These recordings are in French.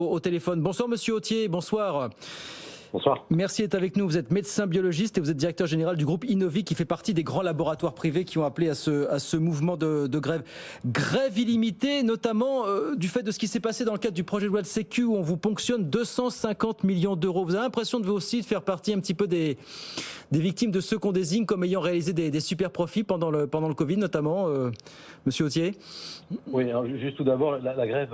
Au téléphone. Bonsoir Monsieur Authier, bonsoir. Bonsoir. Merci d'être avec nous. Vous êtes médecin biologiste et vous êtes directeur général du groupe Innovi qui fait partie des grands laboratoires privés qui ont appelé à ce mouvement de grève. Grève illimitée, notamment du fait de ce qui s'est passé dans le cadre du projet de loi de Sécu où on vous ponctionne 250 millions d'euros. Vous avez l'impression de vous aussi de faire partie un petit peu des victimes de ceux qu'on désigne comme ayant réalisé des super profits pendant le Covid, notamment, Monsieur Authier? Oui, alors juste tout d'abord, la grève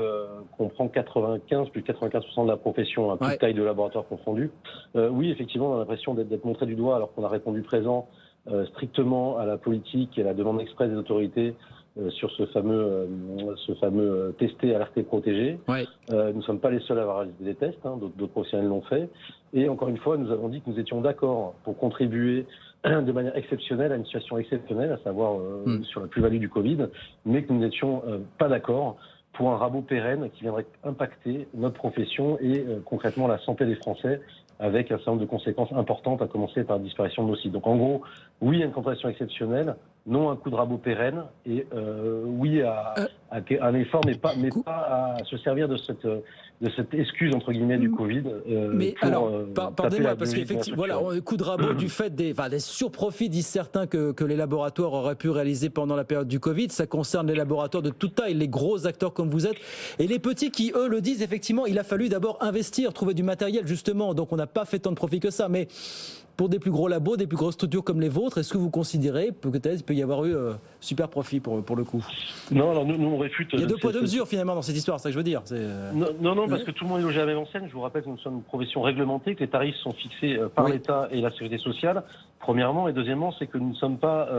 comprend plus de 95% de la profession, toute Ouais. taille de laboratoire confondue. Oui, effectivement, on a l'impression d'être montré du doigt alors qu'on a répondu présent strictement à la politique et à la demande expresse des autorités sur ce fameux testé, alerté, protégé. Ouais. Nous ne sommes pas les seuls à avoir réalisé des tests, d'autres professionnels l'ont fait. Et encore une fois, nous avons dit que nous étions d'accord pour contribuer de manière exceptionnelle à une situation exceptionnelle, à savoir sur la plus-value du Covid, mais que nous n'étions pas d'accord pour un rabot pérenne qui viendrait impacter notre profession et concrètement la santé des Français, avec un certain nombre de conséquences importantes, à commencer par la disparition de nos sites. Donc en gros, oui à une compensation exceptionnelle, non à un coup de rabot pérenne, et oui à un effort, mais pas à se servir de cette excuse entre guillemets du Covid. Mais alors, pardonnez-moi, parce qu'effectivement, voilà, coup de rabot du fait des surprofits, disent certains, que les laboratoires auraient pu réaliser pendant la période du Covid. Ça concerne les laboratoires de toute taille, les gros acteurs comme vous êtes, et les petits qui, eux, le disent, effectivement, il a fallu d'abord investir, trouver du matériel, justement, donc on n'a pas fait tant de profit que ça, mais pour des plus gros labos, des plus grosses structures comme les vôtres, est-ce que vous considérez peut-être qu'il peut y avoir eu super profit pour le coup? Non, alors nous on réfute. Il y a deux poids deux mesures finalement dans cette histoire, c'est ça que je veux dire. Non, parce que tout le monde est logé à la même enseigne. Je vous rappelle que nous sommes une profession réglementée, que les tarifs sont fixés par l'État et la Sécurité sociale, premièrement. Et deuxièmement, c'est que nous ne sommes pas...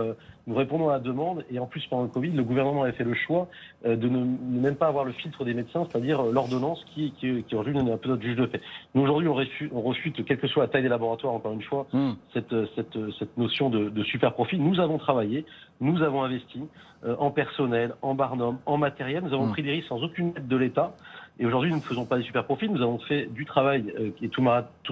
nous répondons à la demande. Et en plus, pendant le Covid, le gouvernement avait fait le choix de ne même pas avoir le filtre des médecins, c'est-à-dire l'ordonnance qui aujourd'hui est un peu notre juge de paix. Nous, aujourd'hui, on refute, quelle que soit la taille des laboratoires, encore une fois, cette notion de super profit. Nous avons travaillé, nous avons investi en personnel, en barnum, en matériel. Nous avons pris des risques sans aucune aide de l'État. Et aujourd'hui, nous ne faisons pas des super profits. Nous avons fait du travail et tout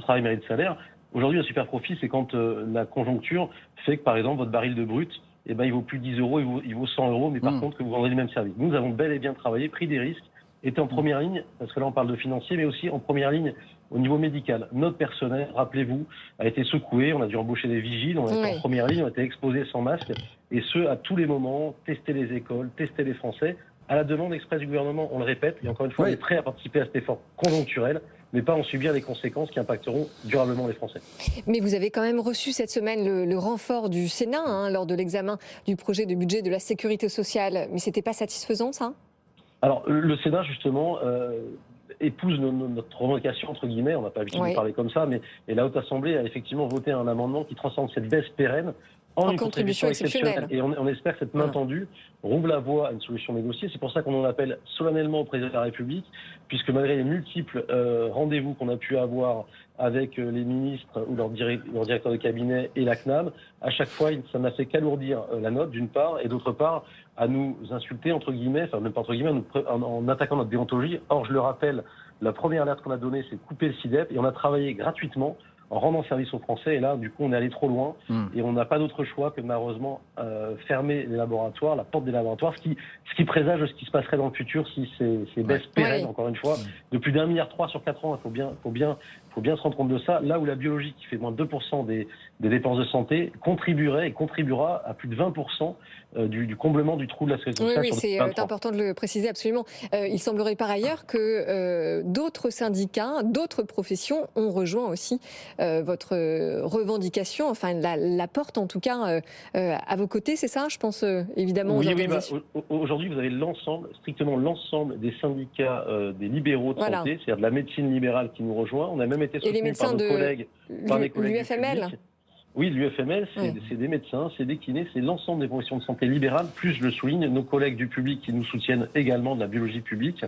travail mérite salaire. Aujourd'hui, un super profit, c'est quand la conjoncture fait que, par exemple, votre baril de brut, il vaut plus 10 euros, il vaut 100 euros, mais par contre, que vous vendrez le même service. Nous avons bel et bien travaillé, pris des risques, été en première ligne, parce que là, on parle de financier, mais aussi en première ligne au niveau médical. Notre personnel, rappelez-vous, a été secoué. On a dû embaucher des vigiles, on a été en première ligne, on a été exposés sans masque, et ce, à tous les moments, tester les écoles, tester les Français, à la demande express du gouvernement, on le répète, et encore une fois, on est prêt à participer à cet effort conjoncturel, mais pas en subir les conséquences qui impacteront durablement les Français. Mais vous avez quand même reçu cette semaine le renfort du Sénat lors de l'examen du projet de budget de la Sécurité sociale. Mais c'était pas satisfaisant, ça? Alors, le Sénat, justement, épouse notre revendication, entre guillemets, on n'a pas l'habitude de parler comme ça, mais la Haute Assemblée a effectivement voté un amendement qui transforme cette baisse pérenne en une contribution exceptionnelle. Et on espère que cette main tendue rouvre la voie à une solution négociée. C'est pour ça qu'on en appelle solennellement au président de la République, puisque malgré les multiples rendez-vous qu'on a pu avoir avec les ministres ou leur directeur de cabinet et la CNAM, à chaque fois, ça n'a fait qu'alourdir la note, d'une part, et d'autre part, à nous insulter, entre guillemets, enfin même pas entre guillemets, en attaquant notre déontologie. Or, je le rappelle, la première alerte qu'on a donnée, c'est couper le SIDEP, et on a travaillé gratuitement en rendant service aux Français. Et là, du coup, on est allé trop loin et on n'a pas d'autre choix que malheureusement fermer les laboratoires, la porte des laboratoires, ce qui présage de ce qui se passerait dans le futur si ces baisses pérennes, encore une fois, de plus d'1,3 milliard sur 4 ans, il faut bien se rendre compte de ça. Là où la biologie, qui fait moins de 2% des dépenses de santé, contribuerait et contribuera à plus de 20% du comblement du trou de la sécurité sociale. Oui, c'est important de le préciser absolument. Il semblerait par ailleurs que d'autres syndicats, d'autres professions ont rejoint aussi votre revendication, enfin la porte en tout cas à vos côtés, c'est ça? Je pense évidemment aux organisations. Aujourd'hui, vous avez strictement l'ensemble des syndicats des libéraux de santé, c'est-à-dire de la médecine libérale qui nous rejoint. On a même été soutenus par nos collègues, l'UFML. Oui, l'UFML, c'est des médecins, c'est des kinés, c'est l'ensemble des professions de santé libérales, plus, je le souligne, nos collègues du public qui nous soutiennent également, de la biologie publique,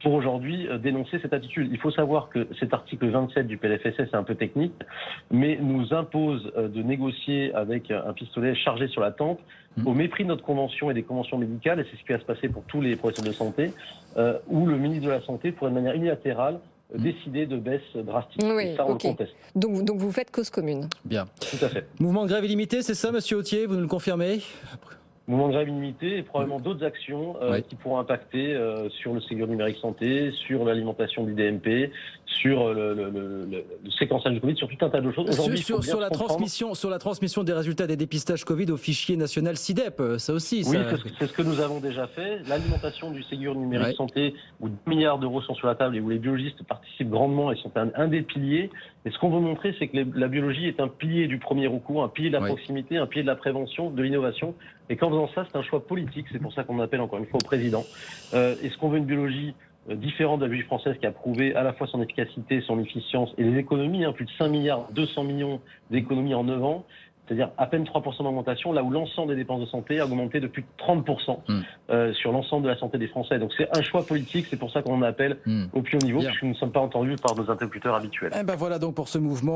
pour aujourd'hui dénoncer cette attitude. Il faut savoir que cet article 27 du PLFSS est un peu technique, mais nous impose de négocier avec un pistolet chargé sur la tempe, au mépris de notre convention et des conventions médicales, et c'est ce qui va se passer pour tous les professionnels de santé, où le ministre de la Santé, pour une manière unilatérale, décider de baisse drastique. Et ça, on le conteste. Donc vous faites cause commune. Bien. Tout à fait. Mouvement de grève illimité, c'est ça, Monsieur Authier, vous nous le confirmez? mouvement de grève illimité et probablement d'autres actions qui pourront impacter sur le Ségur numérique santé, sur l'alimentation du DMP, sur le séquençage du Covid, sur tout un tas de choses. Sur la transmission des résultats des dépistages Covid au fichier national SIDEP, ça aussi. Oui, c'est ce que nous avons déjà fait. L'alimentation du Ségur numérique santé, où 2 milliards d'euros sont sur la table et où les biologistes participent grandement et sont un des piliers. Et ce qu'on veut montrer, c'est que la biologie est un pilier du premier recours, un pilier de la proximité, un pilier de la prévention, de l'innovation. Et qu'en faisant ça, c'est un choix politique. C'est pour ça qu'on appelle encore une fois au président. Est-ce qu'on veut une biologie différente de la biologie française qui a prouvé à la fois son efficacité, son efficience et les économies, plus de 5 milliards 200 millions d'économies en 9 ans, c'est-à-dire à peine 3% d'augmentation, là où l'ensemble des dépenses de santé a augmenté de plus de 30% sur l'ensemble de la santé des Français. Donc c'est un choix politique, c'est pour ça qu'on appelle au plus haut niveau, puisque nous ne sommes pas entendus par nos interlocuteurs habituels. Voilà donc pour ce mouvement.